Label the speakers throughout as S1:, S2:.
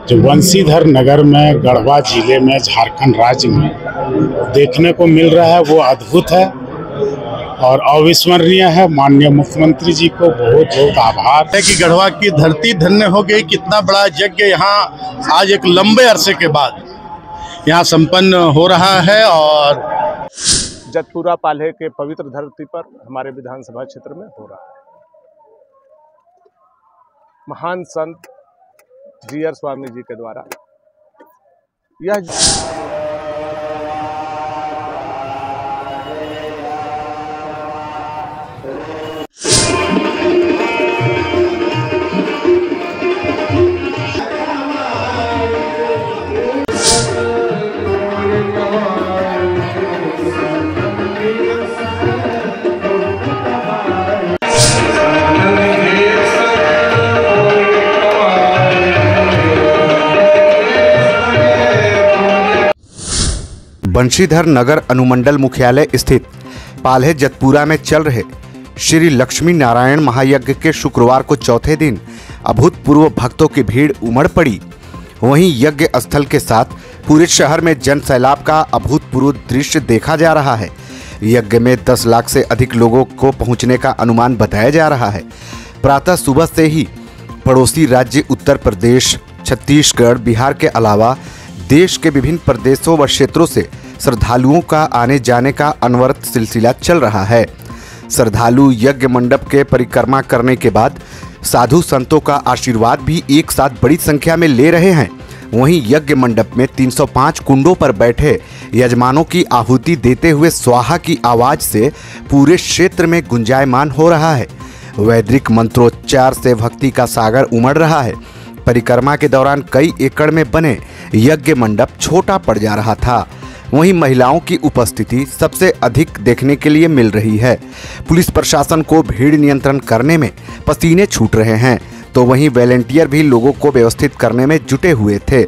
S1: जो बंशीधर नगर में गढ़वा जिले में झारखंड राज्य में देखने को मिल रहा है वो अद्भुत है और अविस्मरणीय है। माननीय मुख्यमंत्री जी को बहुत बहुत आभार
S2: है कि गढ़वा की धरती धन्य हो गई। कितना बड़ा यज्ञ यहाँ आज एक लंबे अरसे के बाद यहाँ संपन्न हो रहा है और
S3: जतपुरा पाल्हे के पवित्र धरती पर हमारे विधानसभा क्षेत्र में हो रहा है। महान संत जीयर स्वामी जी के द्वारा यह
S4: बंशीधर नगर अनुमंडल मुख्यालय स्थित पाल्हे जतपुरा में चल रहे श्री लक्ष्मी नारायण महायज्ञ के शुक्रवार को चौथे दिन अभूतपूर्व भक्तों की भीड़ उमड़ पड़ी। वहीं यज्ञ स्थल के साथ पूरे शहर में जन सैलाब का अभूतपूर्व दृश्य देखा जा रहा है। यज्ञ में 10 लाख से अधिक लोगों को पहुंचने का अनुमान बताया जा रहा है। प्रातः सुबह से ही पड़ोसी राज्य उत्तर प्रदेश, छत्तीसगढ़, बिहार के अलावा देश के विभिन्न प्रदेशों व क्षेत्रों से श्रद्धालुओं का आने जाने का अनवरत सिलसिला चल रहा है। श्रद्धालु यज्ञ मंडप के परिक्रमा करने के बाद साधु संतों का आशीर्वाद भी एक साथ बड़ी संख्या में ले रहे हैं। वहीं यज्ञ मंडप में 305 कुंडों पर बैठे यजमानों की आहुति देते हुए स्वाहा की आवाज से पूरे क्षेत्र में गुंजायमान हो रहा है। वैदिक मंत्रोच्चार से भक्ति का सागर उमड़ रहा है। परिक्रमा के दौरान कई एकड़ में बने यज्ञ मंडप छोटा पड़ जा रहा था। वहीं महिलाओं की उपस्थिति सबसे अधिक देखने के लिए मिल रही है। पुलिस प्रशासन को भीड़ नियंत्रण करने में पसीने छूट रहे हैं, तो वहीं वॉलंटियर भी लोगों को व्यवस्थित करने में जुटे हुए थे।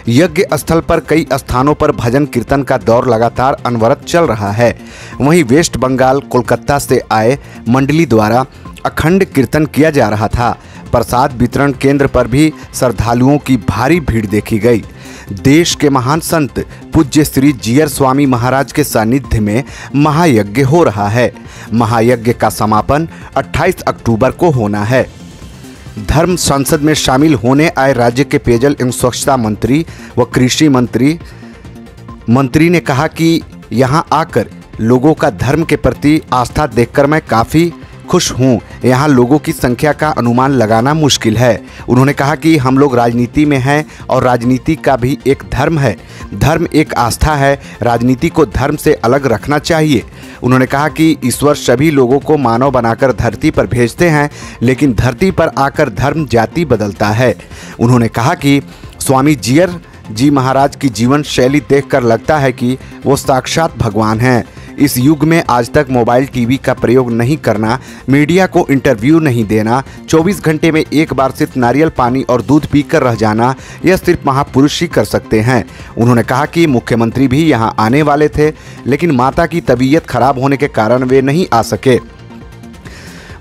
S4: यज्ञ स्थल पर कई स्थानों पर भजन कीर्तन का दौर लगातार अनवरत चल रहा है। वहीं वेस्ट बंगाल, कोलकाता से आए मंडली द्वारा अखंड कीर्तन किया जा रहा था। प्रसाद वितरण केंद्र पर भी श्रद्धालुओं की भारी भीड़ देखी गई। देश के महान संत पूज्य श्री जीयर स्वामी महाराज के सानिध्य में महायज्ञ हो रहा है। महायज्ञ का समापन 28 अक्टूबर को होना है। धर्म संसद में शामिल होने आए राज्य के पेयजल एवं स्वच्छता मंत्री व कृषि मंत्री ने कहा कि यहां आकर लोगों का धर्म के प्रति आस्था देखकर मैं काफ़ी खुश हूँ। यहाँ लोगों की संख्या का अनुमान लगाना मुश्किल है। उन्होंने कहा कि हम लोग राजनीति में हैं और राजनीति का भी एक धर्म है। धर्म एक आस्था है, राजनीति को धर्म से अलग रखना चाहिए। उन्होंने कहा कि ईश्वर सभी लोगों को मानव बनाकर धरती पर भेजते हैं, लेकिन धरती पर आकर धर्म जाति बदलता है। उन्होंने कहा कि स्वामी जीयर जी महाराज की जीवन शैली देखकर लगता है कि वो साक्षात भगवान हैं। इस युग में आज तक मोबाइल टीवी का प्रयोग नहीं करना, मीडिया को इंटरव्यू नहीं देना, 24 घंटे में एक बार सिर्फ नारियल पानी और दूध पीकर रह जाना, यह सिर्फ महापुरुष ही कर सकते हैं। उन्होंने कहा कि मुख्यमंत्री भी यहां आने वाले थे, लेकिन माता की तबीयत खराब होने के कारण वे नहीं आ सके।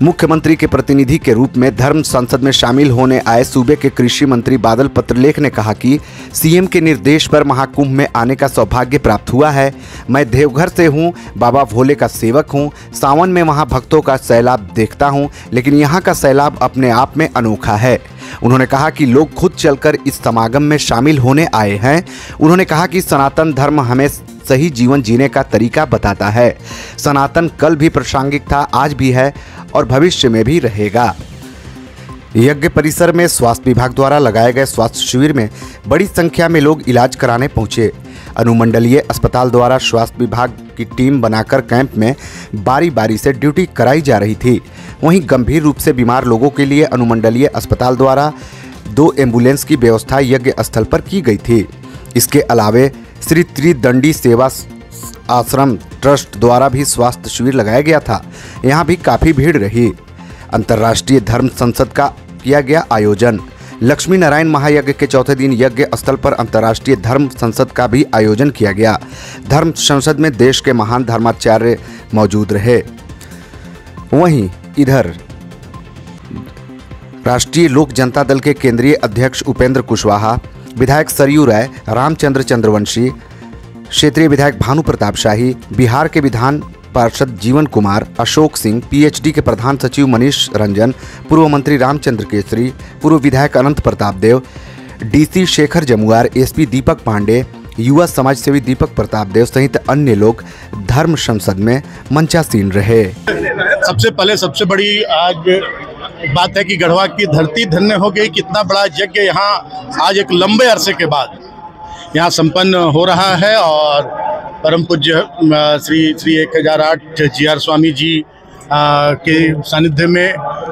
S4: मुख्यमंत्री के प्रतिनिधि के रूप में धर्म संसद में शामिल होने आए सूबे के कृषि मंत्री बादल पत्रलेख ने कहा कि सीएम के निर्देश पर महाकुंभ में आने का सौभाग्य प्राप्त हुआ है। मैं देवघर से हूं, बाबा भोले का सेवक हूं। सावन में वहां भक्तों का सैलाब देखता हूं, लेकिन यहां का सैलाब अपने आप में अनोखा है। उन्होंने कहा कि लोग खुद चलकर इस समागम में शामिल होने आए हैं। उन्होंने कहा कि सनातन धर्म हमें सही जीवन जीने का तरीका बताता है। सनातन कल भी प्रासंगिक था, आज भी है और भविष्य में भी रहेगा। यज्ञ परिसर में स्वास्थ्य विभाग द्वारा लगाए गए स्वास्थ्य शिविर में बड़ी संख्या में लोग इलाज कराने पहुंचे। अनुमंडलीय अस्पताल द्वारा स्वास्थ्य विभाग की टीम बनाकर कैंप में बारी बारी से ड्यूटी कराई जा रही थी। वहीं गंभीर रूप से बीमार लोगों के लिए अनुमंडलीय अस्पताल द्वारा 2 एम्बुलेंस की व्यवस्था यज्ञ स्थल पर की गई थी। इसके अलावे श्री त्रिदंडी सेवा आश्रम ट्रस्ट द्वारा भी स्वास्थ्य शिविर लगाया गया था। यहाँ भी काफ़ी भीड़ रही। अंतर्राष्ट्रीय धर्म संसद का किया गया आयोजन। लक्ष्मी नारायण महायज्ञ के चौथे दिन यज्ञ स्थल पर अंतर्राष्ट्रीय धर्म संसद का भी आयोजन किया गया। धर्म संसद में देश के महान धर्माचार्य मौजूद रहे। वहीं इधर राष्ट्रीय लोक जनता दल के केंद्रीय अध्यक्ष उपेंद्र कुशवाहा, विधायक सरयू राय, रामचंद्र चंद्रवंशी, क्षेत्रीय विधायक भानु प्रताप शाही, बिहार के विधान पार्षद जीवन कुमार, अशोक सिंह, पीएचडी के प्रधान सचिव मनीष रंजन, पूर्व मंत्री रामचंद्र केसरी, पूर्व विधायक अनंत प्रताप देव, डीसी शेखर जमुआर, एसपी दीपक पांडे, युवा समाज सेवी दीपक प्रताप देव सहित अन्य लोग धर्म संसद में मंचासीन रहे।
S2: सबसे पहले सबसे बड़ी आज बात है कि गढ़वा की धरती धन्य हो गई। कितना बड़ा यज्ञ यहाँ आज एक लंबे अरसे के बाद यहाँ संपन्न हो रहा है और परम पूज्य श्री 1008 जीआर स्वामी जी के सानिध्य में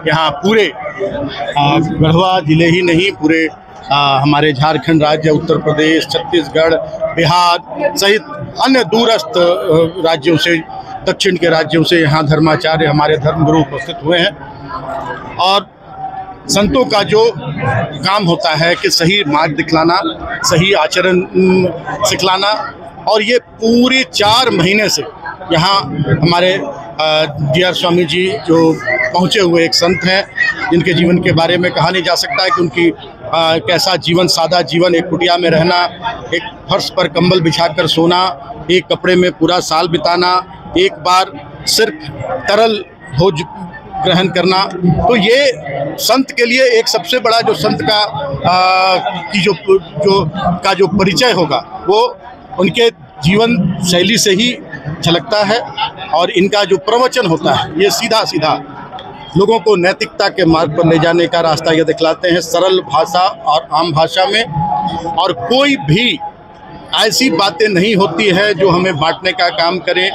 S2: यहाँ पूरे गढ़वा जिले ही नहीं, पूरे हमारे झारखंड राज्य, उत्तर प्रदेश, छत्तीसगढ़, बिहार सहित अन्य दूरस्थ राज्यों से, दक्षिण के राज्यों से यहाँ धर्माचार्य, हमारे धर्मगुरु उपस्थित हुए हैं। और संतों का जो काम होता है कि सही मार्ग दिखलाना, सही आचरण सिखलाना, और ये पूरे 4 महीने से यहाँ हमारे जीआर स्वामी जी जो पहुँचे हुए एक संत हैं, जिनके जीवन के बारे में कहा नहीं जा सकता है कि उनकी कैसा जीवन, सादा जीवन, एक कुटिया में रहना, एक फर्श पर कंबल बिछाकर सोना, एक कपड़े में पूरा साल बिताना, एक बार सिर्फ तरल भोज ग्रहण करना। तो ये संत के लिए एक सबसे बड़ा जो संत का जो परिचय होगा वो उनके जीवन शैली से ही झलकता है। और इनका जो प्रवचन होता है ये सीधा सीधा लोगों को नैतिकता के मार्ग पर ले जाने का रास्ता ये दिखलाते हैं, सरल भाषा और आम भाषा में। और कोई भी ऐसी बातें नहीं होती है जो हमें बांटने का काम करे,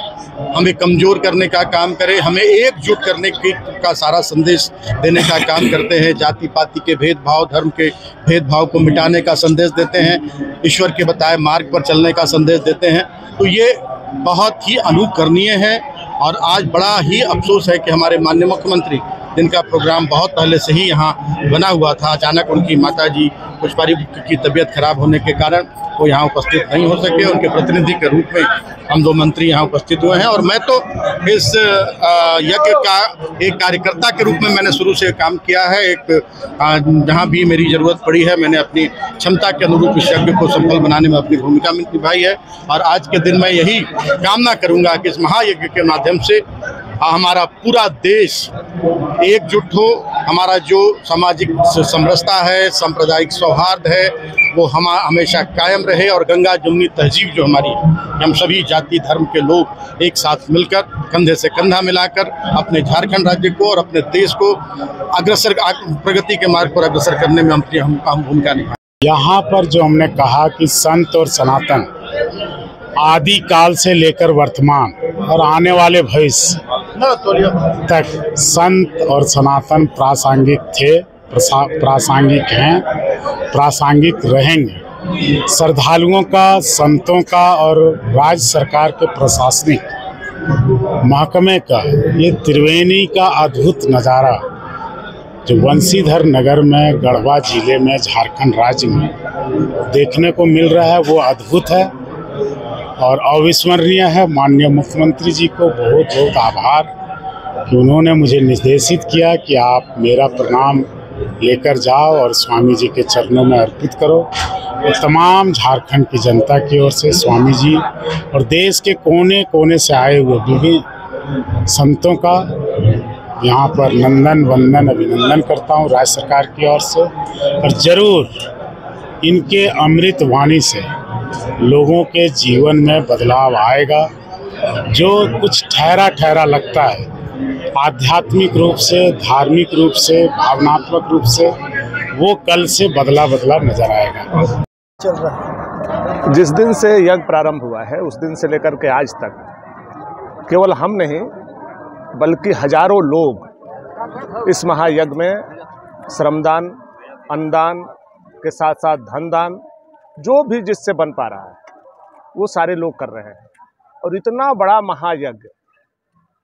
S2: हमें कमज़ोर करने का काम करे, हमें एकजुट करने का सारा संदेश देने का काम करते हैं। जाति पाति के भेदभाव, धर्म के भेदभाव को मिटाने का संदेश देते हैं, ईश्वर के बताए मार्ग पर चलने का संदेश देते हैं। तो ये बहुत ही अनुकरणीय है। और आज बड़ा ही अफसोस है कि हमारे माननीय मुख्यमंत्री, जिनका प्रोग्राम बहुत पहले से ही यहाँ बना हुआ था, अचानक उनकी माताजी पुष्पारी की तबीयत खराब होने के कारण वो यहाँ उपस्थित नहीं हो सके। उनके प्रतिनिधि के रूप में हम 2 मंत्री यहाँ उपस्थित हुए हैं। और मैं तो इस यज्ञ का एक कार्यकर्ता के रूप में मैंने शुरू से काम किया है। एक जहाँ भी मेरी ज़रूरत पड़ी है मैंने अपनी क्षमता के अनुरूप इस यज्ञ को सफल बनाने में अपनी भूमिका निभाई है। और आज के दिन मैं यही कामना करूँगा कि इस महायज्ञ के माध्यम से हमारा पूरा देश एकजुट हो, हमारा जो सामाजिक समरसता है, सांप्रदायिक सौहार्द है, वो हमेशा कायम रहे। और गंगा जमुनी तहजीब जो हमारी है, हम सभी जाति धर्म के लोग एक साथ मिलकर कंधे से कंधा मिलाकर अपने झारखंड राज्य को और अपने देश को अग्रसर प्रगति के मार्ग पर अग्रसर करने में हम भूमिका निभाएं।
S1: यहाँ पर जो हमने कहा कि संत और सनातन आदि काल से लेकर वर्तमान और आने वाले भविष्य तक संत और सनातन प्रासंगिक थे, प्रासंगिक हैं, प्रासंगिक रहेंगे। श्रद्धालुओं का, संतों का और राज्य सरकार के प्रशासनिक महकमे का ये त्रिवेणी का अद्भुत नज़ारा जो बंसीधर नगर में, गढ़वा जिले में, झारखंड राज्य में देखने को मिल रहा है वो अद्भुत है और अविस्मरणीय है। माननीय मुख्यमंत्री जी को बहुत बहुत आभार कि उन्होंने मुझे निर्देशित किया कि आप मेरा प्रणाम लेकर जाओ और स्वामी जी के चरणों में अर्पित करो। तो तमाम झारखंड की जनता की ओर से स्वामी जी और देश के कोने कोने से आए हुए विभिन्न संतों का यहाँ पर नंदन वंदन अभिनंदन करता हूँ राज्य सरकार की ओर से। और ज़रूर इनके अमृत वाणी से लोगों के जीवन में बदलाव आएगा। जो कुछ ठहरा लगता है आध्यात्मिक रूप से, धार्मिक रूप से, भावनात्मक रूप से, वो कल से बदला नजर आएगा।
S3: चल रहा है। जिस दिन से यज्ञ प्रारंभ हुआ है उस दिन से लेकर के आज तक केवल हम नहीं बल्कि हजारों लोग इस महायज्ञ में श्रमदान, अन्नदान के साथ साथ धनदान, जो भी जिससे बन पा रहा है वो सारे लोग कर रहे हैं। और इतना बड़ा महायज्ञ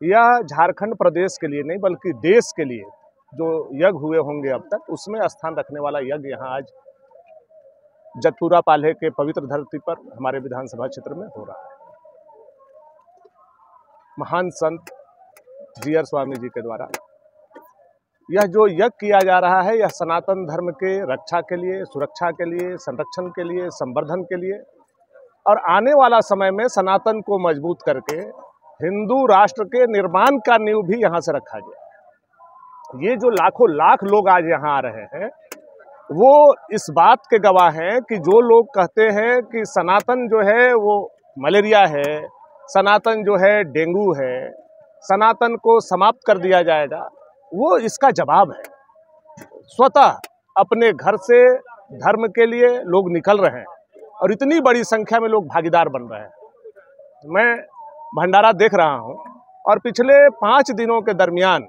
S3: यह झारखंड प्रदेश के लिए नहीं बल्कि देश के लिए जो यज्ञ हुए होंगे अब तक, उसमें स्थान रखने वाला यज्ञ यहाँ आज जतपुरा पाल्हे के पवित्र धरती पर हमारे विधानसभा क्षेत्र में हो रहा है। महान संत जीआर स्वामी जी के द्वारा यह जो यज्ञ किया जा रहा है यह सनातन धर्म के रक्षा के लिए, सुरक्षा के लिए, संरक्षण के लिए, संवर्धन के लिए और आने वाला समय में सनातन को मजबूत करके हिंदू राष्ट्र के निर्माण का नींव भी यहाँ से रखा गया। ये जो लाखों लाख लोग आज यहाँ आ रहे हैं वो इस बात के गवाह हैं कि जो लोग कहते हैं कि सनातन जो है वो मलेरिया है, सनातन जो है डेंगू है, सनातन को समाप्त कर दिया जाएगा, वो इसका जवाब है। स्वतः अपने घर से धर्म के लिए लोग निकल रहे हैं और इतनी बड़ी संख्या में लोग भागीदार बन रहे हैं। मैं भंडारा देख रहा हूं और पिछले 5 दिनों के दरमियान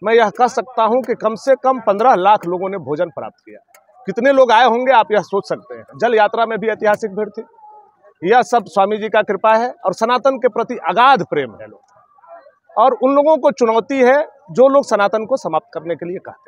S3: मैं यह कह सकता हूं कि कम से कम 15 लाख लोगों ने भोजन प्राप्त किया। कितने लोग आए होंगे आप यह सोच सकते हैं। जल यात्रा में भी ऐतिहासिक भीड़ थी। यह सब स्वामी जी का कृपा है और सनातन के प्रति अगाध प्रेम है लोग, और उन लोगों को चुनौती है जो लोग सनातन को समाप्त करने के लिए कहते हैं।